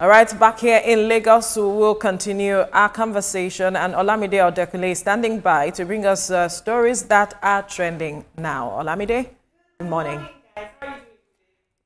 All right, back here in Lagos, we will continue our conversation, and Olamide Odekule is standing by to bring us stories that are trending now. Olamide, good morning.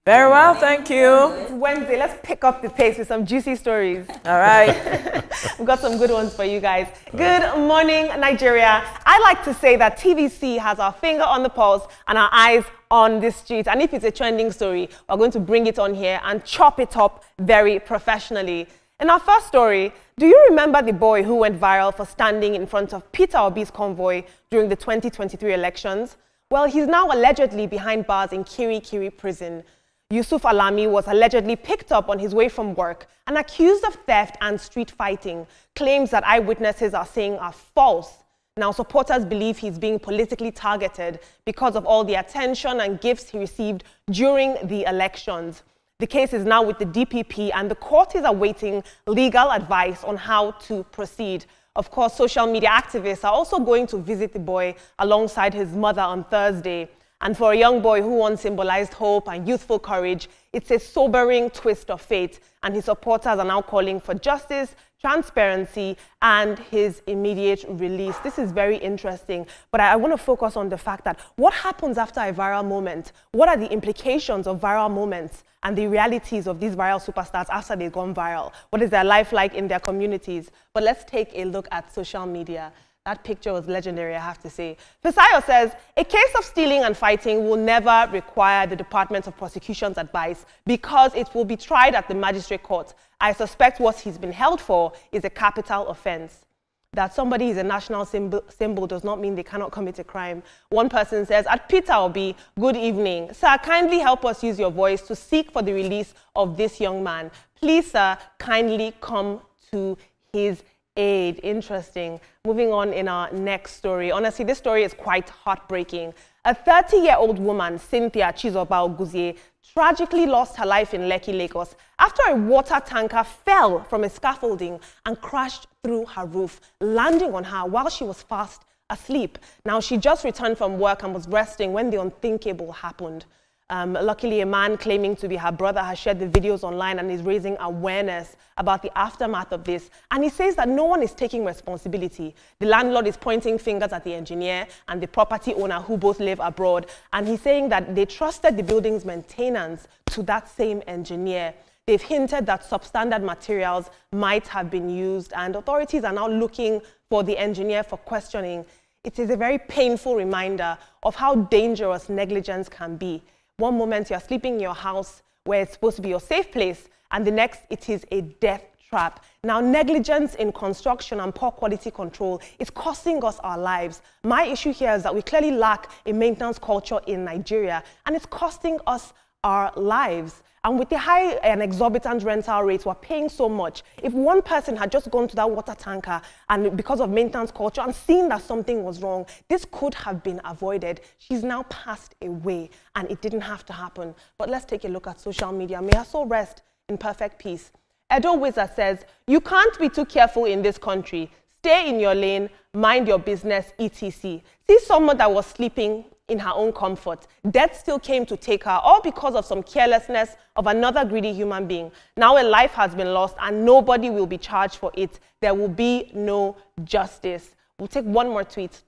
Very well, thank you. It's Wednesday. Let's pick up the pace with some juicy stories. All right. We've got some good ones for you guys. Good morning, Nigeria. I like to say that TVC has our finger on the pulse and our eyes on the street. And if it's a trending story, we're going to bring it on here and chop it up very professionally. In our first story, do you remember the boy who went viral for standing in front of Peter Obi's convoy during the 2023 elections? Well, he's now allegedly behind bars in Kirikiri prison. Yusuf Alami was allegedly picked up on his way from work and accused of theft and street fighting, claims that eyewitnesses are saying are false. Now, supporters believe he's being politically targeted because of all the attention and gifts he received during the elections. The case is now with the DPP, and the court is awaiting legal advice on how to proceed. Of course, social media activists are also going to visit the boy alongside his mother on Thursday. And for a young boy who once symbolized hope and youthful courage, it's a sobering twist of fate. And his supporters are now calling for justice, transparency, and his immediate release. This is very interesting, but I want to focus on the fact that what happens after a viral moment? What are the implications of viral moments and the realities of these viral superstars after they've gone viral? What is their life like in their communities? But let's take a look at social media. That picture was legendary, I have to say. Fisayo says, a case of stealing and fighting will never require the Department of Prosecution's advice because it will be tried at the magistrate court. I suspect what he's been held for is a capital offense. That somebody is a national symbol does not mean they cannot commit a crime. One person says, at Peter Obi, good evening. Sir, kindly help us use your voice to seek for the release of this young man. Please, sir, kindly come to his aid. Interesting. Moving on in our next story. Honestly, this story is quite heartbreaking. A 30-year-old woman, Cynthia Oguzie, tragically lost her life in Lekki, Lagos, after a water tanker fell from a scaffolding and crashed through her roof, landing on her while she was fast asleep. Now, she just returned from work and was resting when the unthinkable happened. Luckily, a man claiming to be her brother has shared the videos online and is raising awareness about the aftermath of this. And he says that no one is taking responsibility. The landlord is pointing fingers at the engineer and the property owner who both live abroad. And he's saying that they trusted the building's maintenance to that same engineer. They've hinted that substandard materials might have been used, and authorities are now looking for the engineer for questioning. It is a very painful reminder of how dangerous negligence can be. One moment you're sleeping in your house where it's supposed to be your safe place, and the next it is a death trap. Now, negligence in construction and poor quality control is costing us our lives. My issue here is that we clearly lack a maintenance culture in Nigeria, and it's costing us our lives. And with the high and exorbitant rental rates, we're paying so much. If one person had just gone to that water tanker and because of maintenance culture and seen that something was wrong, this could have been avoided. She's now passed away and it didn't have to happen. But let's take a look at social media. May her soul rest in perfect peace. Edo Wizard says, you can't be too careful in this country. Stay in your lane, mind your business, etc. See someone that was sleeping in her own comfort. Death still came to take her, all because of some carelessness of another greedy human being. Now a life has been lost and nobody will be charged for it. There will be no justice. We'll take one more tweet.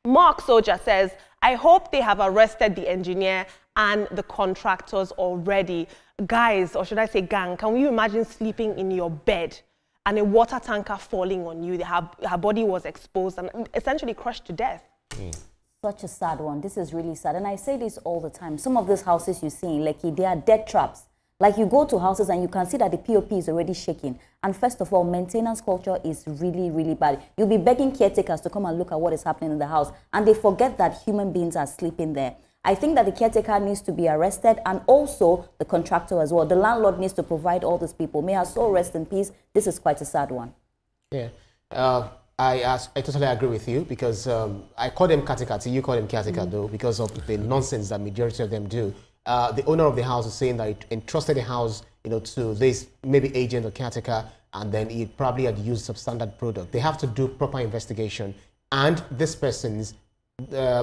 Mark Soldier says, I hope they have arrested the engineer and the contractors already. Guys, or should I say gang, can you imagine sleeping in your bed and a water tanker falling on you? Her body was exposed and essentially crushed to death. Such a sad one. This is really sad. And I say this all the time. Some of these houses you see in Lekki, they are death traps. Like you go to houses and you can see that the POP is already shaking. And first of all, maintenance culture is really, really bad. You'll be begging caretakers to come and look at what is happening in the house. And they forget that human beings are sleeping there. I think that the caretaker needs to be arrested and also the contractor as well. The landlord needs to provide all these people. May her soul rest in peace. This is quite a sad one. Yeah. I totally agree with you because I call them katikati, you call them caretaker though, because of the nonsense that majority of them do. The owner of the house is saying that he entrusted the house, to this maybe agent or caretaker, and then he probably had used substandard product. They have to do proper investigation, and this person's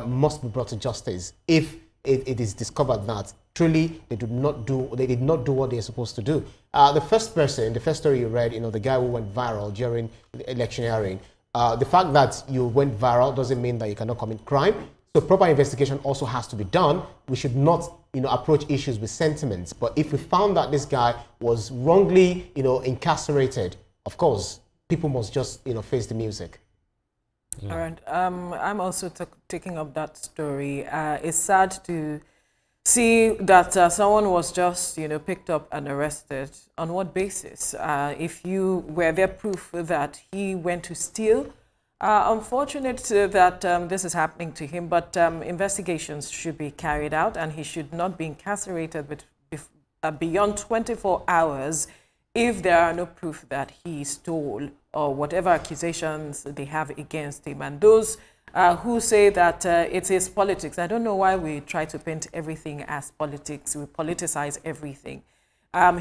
must be brought to justice if it is discovered that truly they did not do what they're supposed to do. The first story you read, the guy who went viral during the electioneering, the fact that you went viral doesn't mean that you cannot commit crime. So proper investigation also has to be done. We should not, approach issues with sentiments. But if we found that this guy was wrongly, incarcerated, of course, people must just, face the music. Yeah. All right. I'm also taking up that story. It's sad to see that someone was just, picked up and arrested. On what basis? If you were there proof that he went to steal, unfortunate that this is happening to him, but investigations should be carried out and he should not be incarcerated with, beyond 24 hours if there are no proof that he stole or whatever accusations they have against him. And those who say that it is politics, I don't know why we try to paint everything as politics. We politicize everything.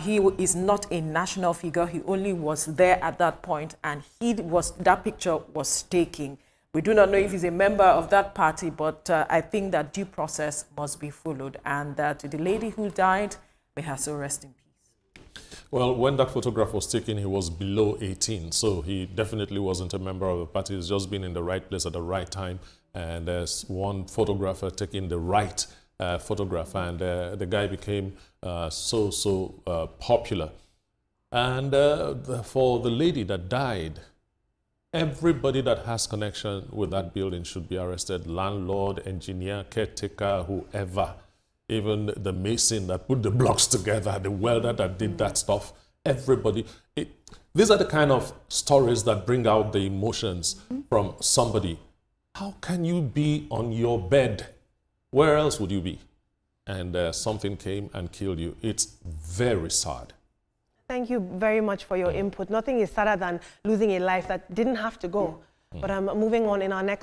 He is not a national figure. He only was there at that point, and that picture was taken. We do not know if he's a member of that party, but I think that due process must be followed. And to the lady who died, may her soul rest in peace. Well, when that photograph was taken, he was below 18, so he definitely wasn't a member of the party. He's just been in the right place at the right time, and there's one photographer taking the right photograph, and the guy became so popular. And for the lady that died, everybody that has connection with that building should be arrested. Landlord, engineer, caretaker, whoever. Even the mason that put the blocks together, the welder that did that stuff, everybody. These are the kind of stories that bring out the emotions from somebody. How can you be on your bed? Where else would you be? And something came and killed you. It's very sad. Thank you very much for your input. Nothing is sadder than losing a life that didn't have to go. But I'm moving on in our next